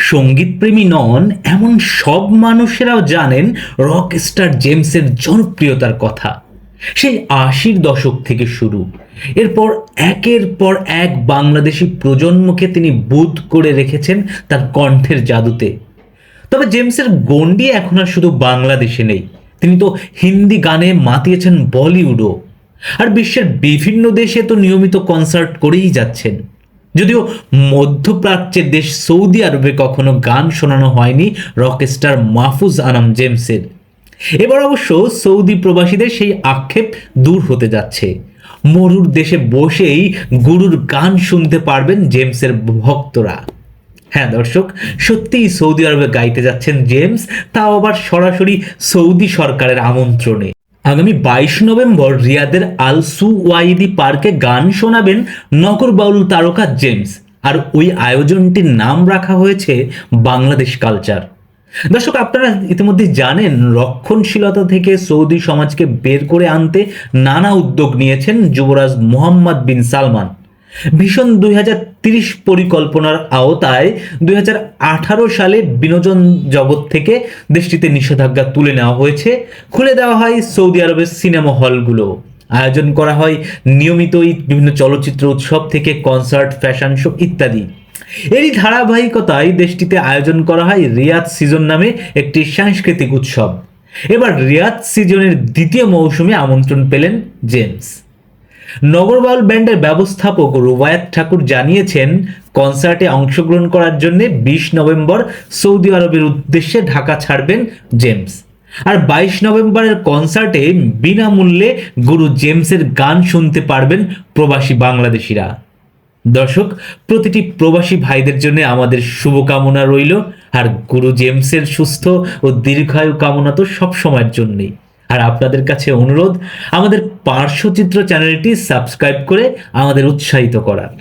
সঙ্গীতপ্রেমী নন এমন সব মানুষেরাও জানেন রক স্টার জেমসের জনপ্রিয়তার কথা। সেই ৮০-র দশক থেকে শুরু, এরপর একের পর এক বাংলাদেশি প্রজন্মকে তিনি বুঁদ করে রেখেছেন তার কণ্ঠের জাদুতে। তবে জেমসের গণ্ডি এখন আর শুধু বাংলাদেশে নেই, তিনি তো হিন্দি গানে মাতিয়েছেন বলিউডও, আর বিশ্বের বিভিন্ন দেশে তো নিয়মিত কনসার্ট করেই যাচ্ছেন। যদিও মধ্যপ্রাচ্যের দেশ সৌদি আরবে কখনো গান শোনানো হয়নি রকস্টার মাহফুজ আনাম জেমসের। এবার অবশ্য সৌদি প্রবাসীদের সেই আক্ষেপ দূর হতে যাচ্ছে। মরুর দেশে বসেই গুরুর গান শুনতে পারবেন জেমসের ভক্তরা। হ্যাঁ দর্শক, সত্যিই সৌদি আরবে গাইতে যাচ্ছেন জেমস, তাও আবার সরাসরি সৌদি সরকারের আমন্ত্রণে। আগামী ২২ নভেম্বর রিয়াদের আল সুওয়াইদি পার্কে গান শোনাবেন নগর বাউল তারকা জেমস, আর ওই আয়োজনটির নাম রাখা হয়েছে বাংলাদেশ কালচার। দর্শক, আপনারা ইতিমধ্যে জানেন রক্ষণশীলতা থেকে সৌদি সমাজকে বের করে আনতে নানা উদ্যোগ নিয়েছেন যুবরাজ মোহাম্মদ বিন সালমান। ভীষণ ২০৩০ পরিকল্পনার আওতায় ২০১৮ সালে বিনোদন জগৎ থেকে দেশটিতে নিষেধাজ্ঞা তুলে নেওয়া হয়েছে, খুলে দেওয়া হয় সৌদি আরবের সিনেমা হলগুলো, আয়োজন করা হয় নিয়মিতই বিভিন্ন চলচ্চিত্র উৎসব থেকে কনসার্ট, ফ্যাশন শো ইত্যাদি। এরই ধারাবাহিকতায় দেশটিতে আয়োজন করা হয় রিয়াদ সিজন নামে একটি সাংস্কৃতিক উৎসব। এবার রিয়াদ সিজনের দ্বিতীয় মৌসুমে আমন্ত্রণ পেলেন জেমস। নগরবাউল ব্যান্ডের ব্যবস্থাপক রুবায়াত ঠাকুর জানিয়েছেন, কনসার্টে অংশগ্রহণ করার জন্য ২০ নভেম্বর সৌদি আরবের উদ্দেশ্যে ঢাকা ছাড়বেন জেমস। আর ২২ নভেম্বরের কনসার্টে বিনামূল্যে গুরু জেমসের গান শুনতে পারবেন প্রবাসী বাংলাদেশিরা। দর্শক, প্রতিটি প্রবাসী ভাইদের জন্য আমাদের শুভকামনা রইল, আর গুরু জেমসের সুস্থ ও দীর্ঘায়ু কামনা তো সব সময়ের জন্যই। আর আপনাদের কাছে অনুরোধ, আমাদের পার্শ্বচিত্র চ্যানেলটি সাবস্ক্রাইব করে আমাদের উৎসাহিত করার।